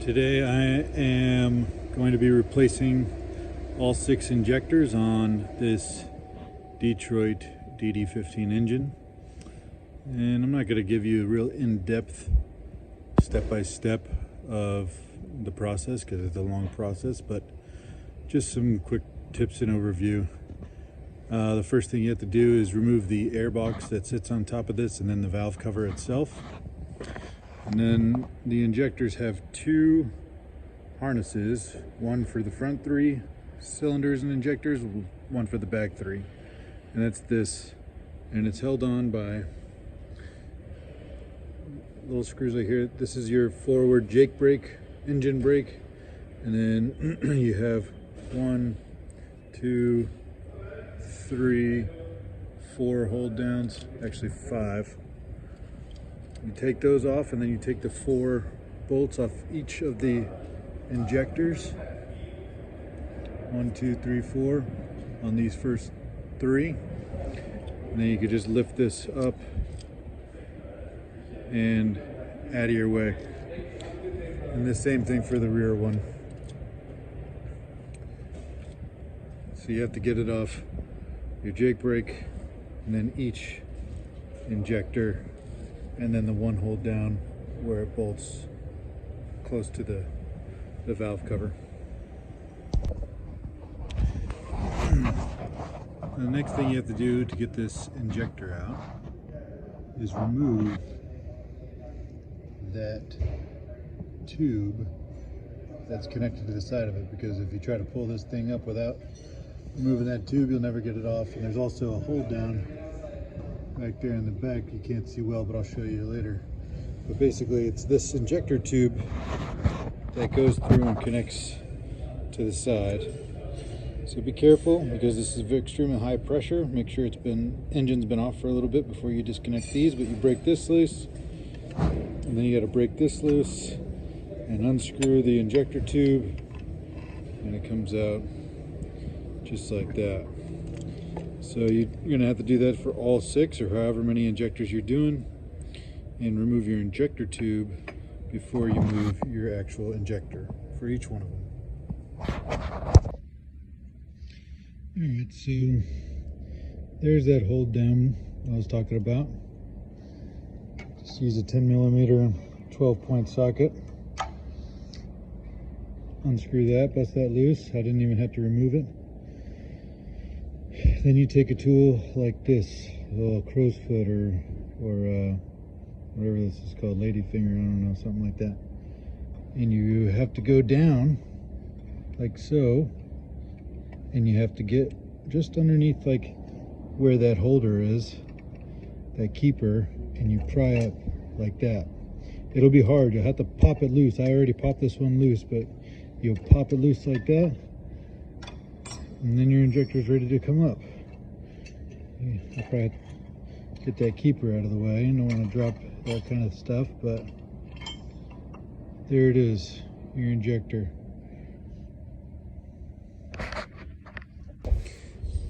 Today I am going to be replacing all 6 injectors on this Detroit DD15 engine, and I'm not going to give you a real in-depth step-by-step of the process because it's a long process, but just some quick tips and overview. The first thing you have to do is remove the air box that sits on top of this and then the valve cover itself. And then the injectors have 2 harnesses, one for the front 3 cylinders and injectors, one for the back 3. And that's this, and it's held on by little screws right here. This is your forward Jake brake, engine brake, and then you have 1, 2, 3, 4 hold downs, actually 5. You take those off, and then you take the 4 bolts off each of the injectors. 1, 2, 3, 4 on these first 3. And then you could just lift this up and out of your way. And the same thing for the rear one. So you have to get it off your Jake brake, and then each injector, and then the one hold down where it bolts close to the valve cover. The next thing you have to do to get this injector out is remove that tube that's connected to the side of it, because if you try to pull this thing up without removing that tube, you'll never get it off. And there's also a hold down back there in the back. You can't see well, but I'll show you later. But basically it's this injector tube that goes through and connects to the side. So be careful, because this is extremely high pressure. Make sure engine's been off for a little bit before you disconnect these. But you break this loose, and then you got to break this loose and unscrew the injector tube, and it comes out just like that. So you're going to have to do that for all 6 or however many injectors you're doing, and remove your injector tube before you move your actual injector for each one of them. Alright, so there's that hold down I was talking about. Just use a 10mm 12-point socket. Unscrew that, bust that loose. I didn't even have to remove it. Then you take a tool like this, a little crow's foot or whatever this is called, lady finger, I don't know, something like that. And you have to go down like so, and you have to get just underneath like where that holder is, that keeper, and you pry up like that. It'll be hard, you'll have to pop it loose. I already popped this one loose, but you'll pop it loose like that, and then your injector is ready to come up. I'll probably get that keeper out of the way. I don't want to drop that kind of stuff, but there it is, your injector.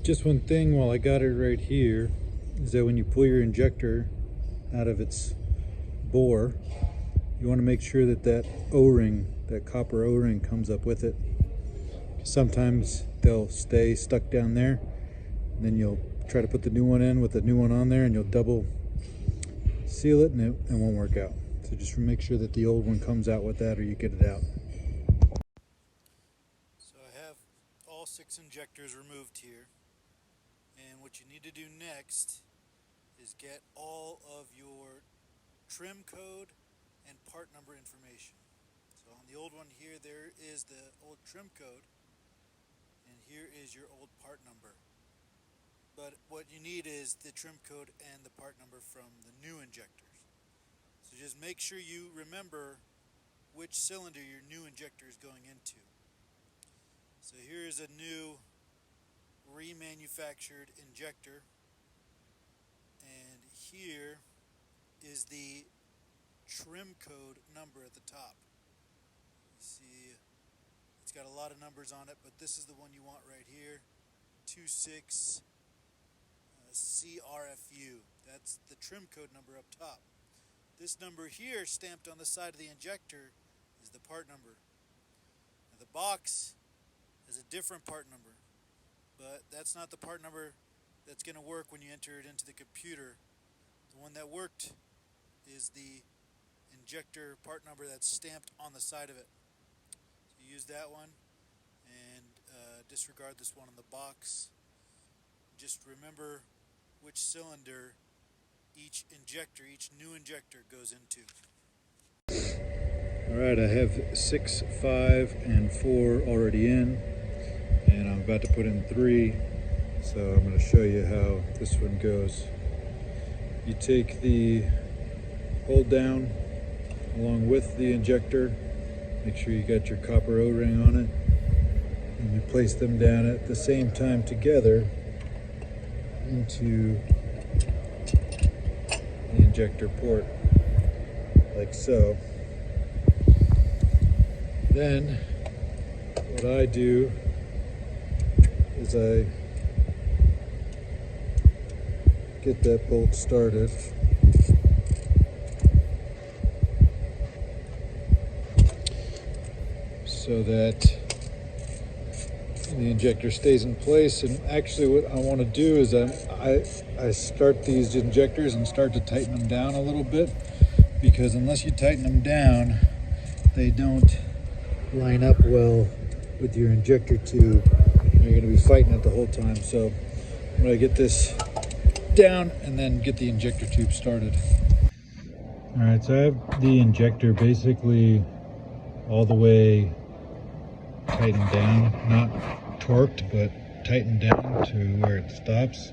Just one thing while I got it right here is that when you pull your injector out of its bore, you want to make sure that that O-ring, that copper O-ring, comes up with it. Sometimes they'll stay stuck down there, and then you'll try to put the new one in with the new one on there, and you'll double seal it, and it won't work out. So just make sure that the old one comes out with that, or you get it out. So I have all 6 injectors removed here, and what you need to do next is get all of your trim code and part number information. So on the old one here, there is the old trim code, and here is your old part number. But what you need is the trim code and the part number from the new injectors. So just make sure you remember which cylinder your new injector is going into. So here is a new remanufactured injector, and here is the trim code number at the top. You see it's got a lot of numbers on it, but this is the one you want right here, 26 CRFU. That's the trim code number up top. This number here stamped on the side of the injector is the part number. Now, the box has a different part number, but that's not the part number that's going to work when you enter it into the computer. The one that worked is the injector part number that's stamped on the side of it. So you use that one and disregard this one on the box. Just remember which cylinder each new injector goes into. Alright, I have 6, 5, and 4 already in, and I'm about to put in 3, so I'm going to show you how this one goes. You take the hold down along with the injector, make sure you got your copper O-ring on it, and you place them down at the same time together into the injector port, like so. Then what I do is I get that bolt started. So that the injector stays in place. And actually what I want to do is I start these injectors and start to tighten them down a little bit, because unless you tighten them down, they don't line up well with your injector tube. You're going to be fighting it the whole time. So I'm going to get this down and then get the injector tube started. Alright, so I have the injector basically all the way tightened down, not torqued, but tightened down to where it stops.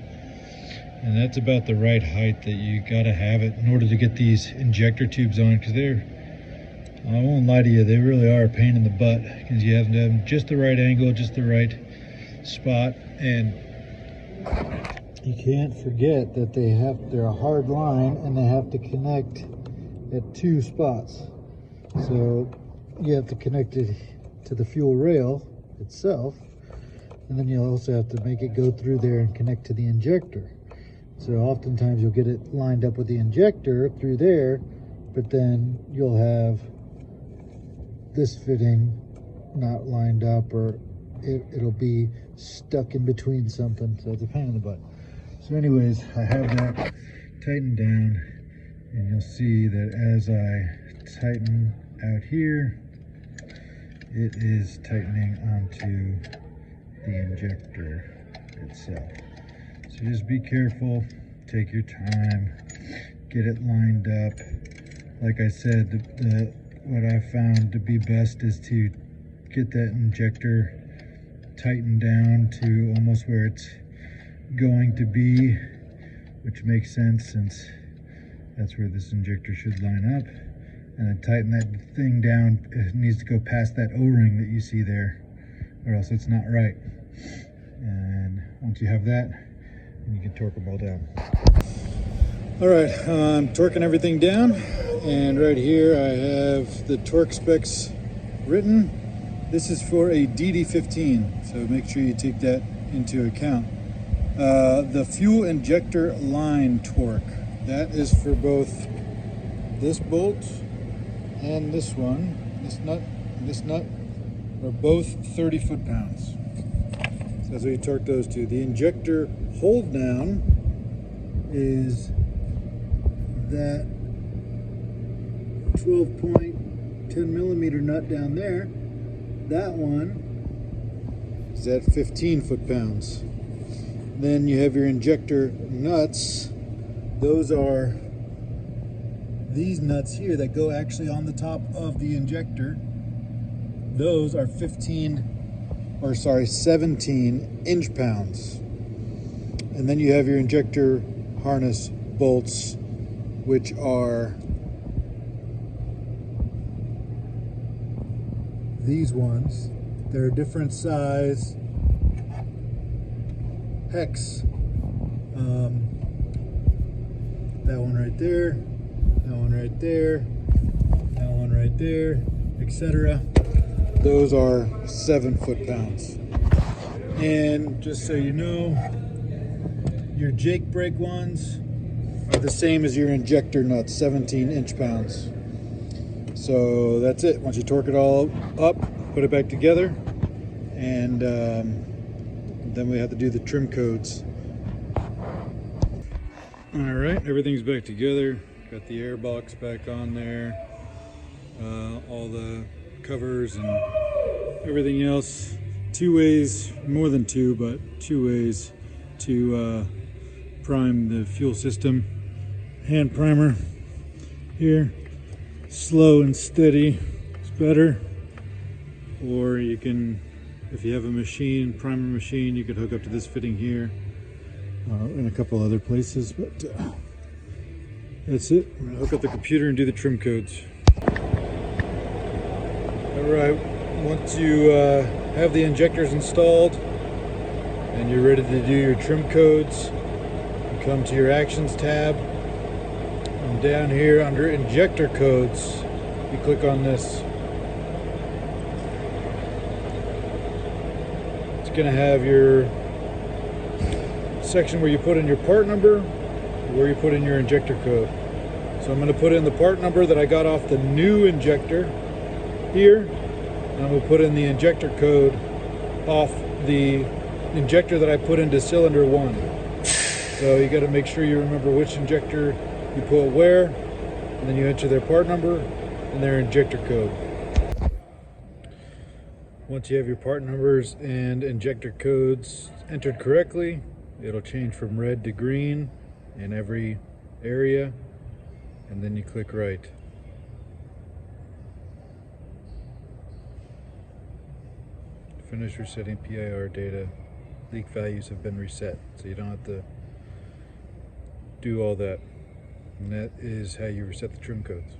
And that's about the right height that you gotta have it in order to get these injector tubes on, because I won't lie to you, they really are a pain in the butt, because you have to have them just the right angle, just the right spot, and you can't forget that they're a hard line and they have to connect at 2 spots. So you have to connect it to the fuel rail itself, and then you'll also have to make it go through there and connect to the injector. So oftentimes you'll get it lined up with the injector through there, but then you'll have this fitting not lined up, or it'll be stuck in between something, so it's a pain in the butt. So anyways, I have that tightened down, and you'll see that as I tighten out here, it is tightening onto the injector itself. So just be careful, take your time, get it lined up. Like I said, what I found to be best is to get that injector tightened down to almost where it's going to be, which makes sense since that's where this injector should line up. And then tighten that thing down. It needs to go past that O-ring that you see there, or else it's not right. And once you have that, you can torque them all down. All right, I'm torquing everything down, and right here I have the torque specs written. This is for a DD15, so make sure you take that into account. The fuel injector line torque, that is for both this bolt and this one, this nut, are both 30 foot-pounds. So that's what you torque those to. The injector hold down is that 12.10 millimeter nut down there. That one is at 15 foot-pounds. Then you have your injector nuts. Those are these nuts here that go actually on the top of the injector. Those are 17 inch-pounds. And then you have your injector harness bolts, which are these ones. They're a different size hex. That one right there, that one right there, that one right there, etc. Those are 7 foot-pounds. And just so you know, your Jake brake ones are the same as your injector nuts, 17 inch-pounds. So that's it. Once you torque it all up, put it back together, and then we have to do the trim codes. All right, everything's back together. Got the air box back on there, all the covers and everything else. 2 ways, more than 2, but 2 ways to prime the fuel system. Hand primer here, slow and steady is better. Or you can, if you have a machine, primer machine, you could hook up to this fitting here, and a couple other places, but that's it. I'm gonna hook up the computer and do the trim codes. All right, once you have the injectors installed and you're ready to do your trim codes, you come to your Actions tab, and down here under Injector Codes, you click on this. It's going to have your section where you put in your part number, where you put in your injector code. So I'm going to put in the part number that I got off the new injector here, and I'm going to put in the injector code off the injector that I put into cylinder 1. So you got to make sure you remember which injector you put where, and then you enter their part number and their injector code. Once you have your part numbers and injector codes entered correctly, it'll change from red to green in every area, and then you click right. Finish resetting PIR data. Leak values have been reset, so you don't have to do all that. And that is how you reset the trim codes.